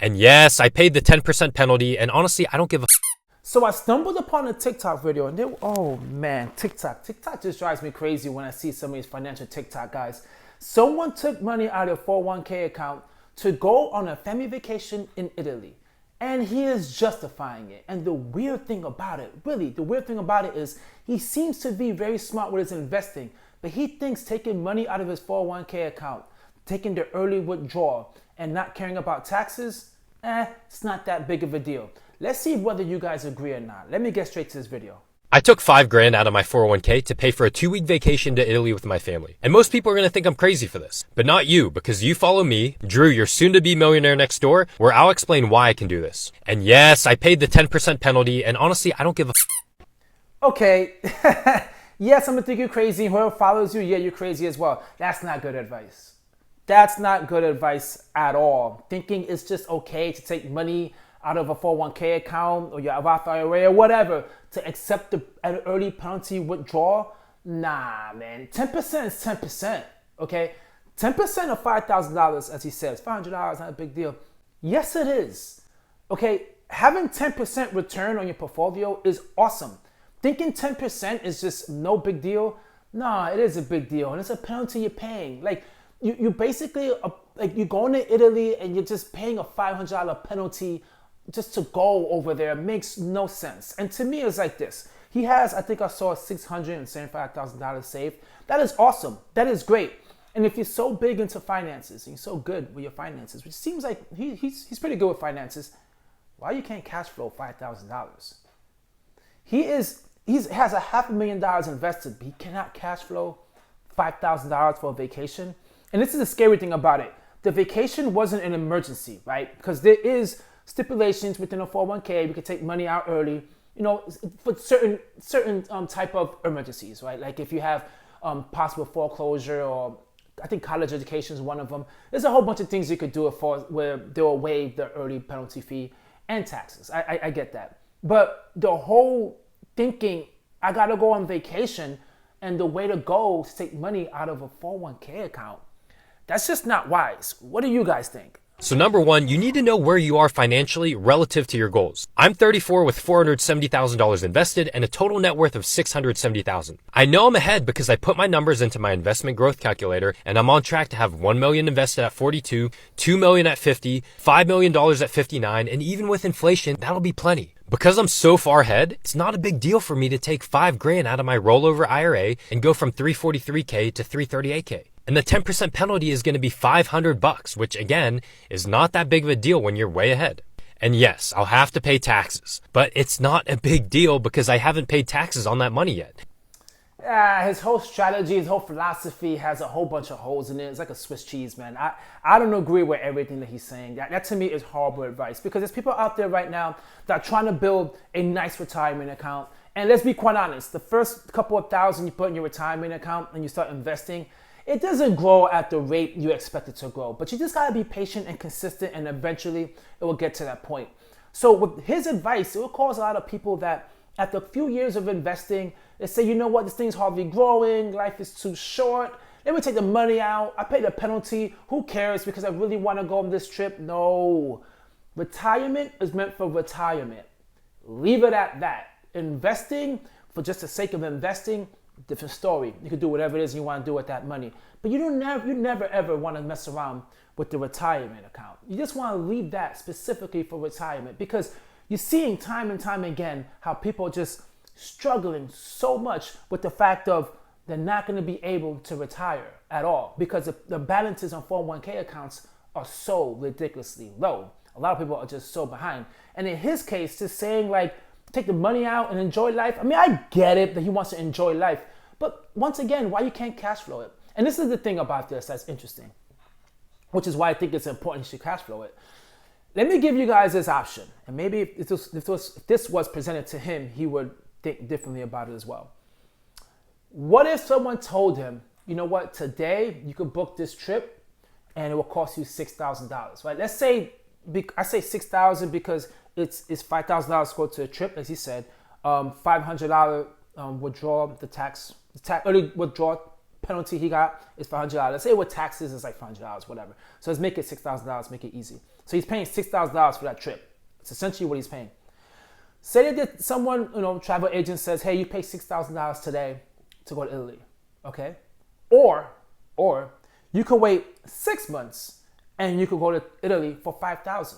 And yes, I paid the 10% penalty, and honestly, I don't give a So I stumbled upon a TikTok video, and oh man, TikTok just drives me crazy when I see some of these financial TikTok guys. Someone took money out of their 401k account to go on a family vacation in Italy, and he is justifying it. And the weird thing about it, really, the weird thing about it is he seems to be very smart with his investing, but he thinks taking money out of his 401k account, taking the early withdrawal, and not caring about taxes, it's not that big of a deal. Let's see whether you guys agree or not. Let me get straight to this video. I took 5 grand out of my 401k to pay for a 2-week vacation to Italy with my family. And most people are going to think I'm crazy for this. But not you, because you follow me, Drew, your soon-to-be millionaire next door, where I'll explain why I can do this. And yes, I paid the 10% penalty, and honestly, I don't give a Okay, yes, I'm gonna think you're crazy. Whoever follows you, yeah, you're crazy as well. That's not good advice. That's not good advice at all. Thinking it's just okay to take money out of a 401k account or your Roth IRA or whatever to accept an early penalty withdrawal. Nah, man. 10% is 10%. Okay, 10% of $5,000, as he says, $500, not a big deal. Yes, it is. Okay, having 10% return on your portfolio is awesome. Thinking 10% is just no big deal. Nah, it is a big deal, and it's a penalty you're paying. Like you basically like you're going to Italy and you're just paying a $500 penalty just to go over there. It makes no sense. And to me, it's like this. He has, I think I saw $675,000 saved. That is awesome. That is great. And if you're so big into finances and you're so good with your finances, which seems like he's pretty good with finances, why you can't cash flow $5,000? He has a $500,000 invested, but he cannot cash flow $5,000 for a vacation. And this is the scary thing about it. The vacation wasn't an emergency, right? Because there is stipulations within a 401k. We could take money out early, you know, for certain type of emergencies, right? Like if you have possible foreclosure, or I think college education is one of them. There's a whole bunch of things you could do it for where they'll waive the early penalty fee and taxes. I get that. But the whole thinking, I gotta go on vacation, and the way to go is to take money out of a 401k account, that's just not wise. What do you guys think? So number one, you need to know where you are financially relative to your goals. I'm 34 with $470,000 invested and a total net worth of $670,000. I know I'm ahead because I put my numbers into my investment growth calculator, and I'm on track to have $1 million invested at 42, $2 million at 50, $5 million at 59, and even with inflation, that'll be plenty. Because I'm so far ahead, it's not a big deal for me to take 5 grand out of my rollover IRA and go from 343k to 338k. And the 10% penalty is going to be $500, which again is not that big of a deal when you're way ahead. And yes, I'll have to pay taxes, but it's not a big deal because I haven't paid taxes on that money yet. His whole strategy, his whole philosophy has a whole bunch of holes in it. It's like a Swiss cheese, man. I don't agree with everything that he's saying. That to me is horrible advice, because there's people out there right now that are trying to build a nice retirement account. And let's be quite honest, the first couple of thousand you put in your retirement account and you start investing, it doesn't grow at the rate you expect it to grow. But you just gotta be patient and consistent, and eventually it will get to that point. So with his advice, it will cause a lot of people that after a few years of investing, they say, you know what, this thing's hardly growing, life is too short, let me take the money out, I pay the penalty, who cares, because I really wanna go on this trip. No, retirement is meant for retirement. Leave it at that. Investing for just the sake of investing, different story. You can do whatever it is you want to do with that money. But you never ever want to mess around with the retirement account. You just want to leave that specifically for retirement, because you're seeing time and time again how people are just struggling so much with the fact of they're not going to be able to retire at all because the balances on 401k accounts are so ridiculously low. A lot of people are just so behind. And in his case, just saying like, take the money out and enjoy life. I mean, I get it that he wants to enjoy life, but once again, why you can't cash flow it? And this is the thing about this that's interesting, which is why I think it's important you should cash flow it. Let me give you guys this option, and maybe if this was presented to him, he would think differently about it as well. What if someone told him, you know what, today you could book this trip and it will cost you $6,000, right? Let's say, I say $6,000 because it's $5,000 go to a trip, as he said, $500 withdrawal, the tax early withdrawal penalty he got is $500. Let's say with taxes it's like $500, whatever. So let's make it $6,000, make it easy. So he's paying $6,000 for that trip. It's essentially what he's paying. Say that someone, travel agent says, hey, you pay $6,000 today to go to Italy, okay? Or you could wait 6 months and you could go to Italy for $5,000.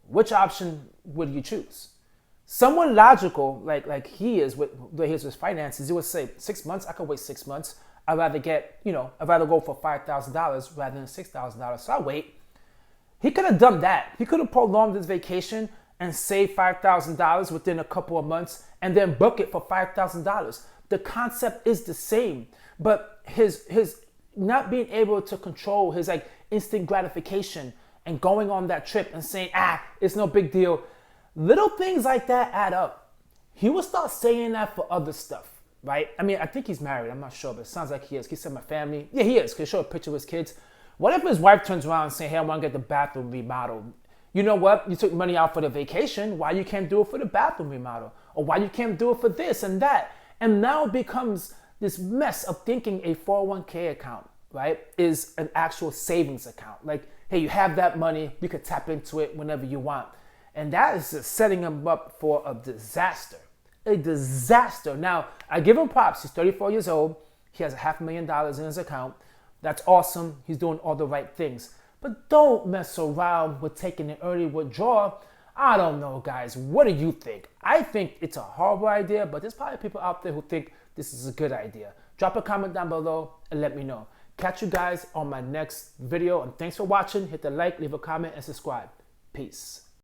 Which option would you choose? Someone logical, like he is with his finances, he would say 6 months. I could wait 6 months. I'd rather I'd rather go for $5,000 rather than $6,000. So I wait. He could have done that. He could have prolonged his vacation and saved $5,000 within a couple of months and then book it for $5,000. The concept is the same, but his not being able to control his instant gratification and going on that trip and saying, it's no big deal. Little things like that add up. He will start saying that for other stuff, right? I mean, I think he's married. I'm not sure, but it sounds like he is. He said my family. Yeah, he is. Can show a picture of his kids. What if his wife turns around and say, hey, I want to get the bathroom remodeled? You know what? You took money out for the vacation. Why you can't do it for the bathroom remodel? Or why you can't do it for this and that? And now it becomes this mess of thinking a 401k account, right, is an actual savings account. Like, hey, you have that money. You could tap into it whenever you want. And that is just setting him up for a disaster. A disaster. Now, I give him props. He's 34 years old. He has $500,000 in his account. That's awesome. He's doing all the right things. But don't mess around with taking an early withdrawal. I don't know, guys. What do you think? I think it's a horrible idea, but there's probably people out there who think this is a good idea. Drop a comment down below and let me know. Catch you guys on my next video. And thanks for watching. Hit the like, leave a comment, and subscribe. Peace.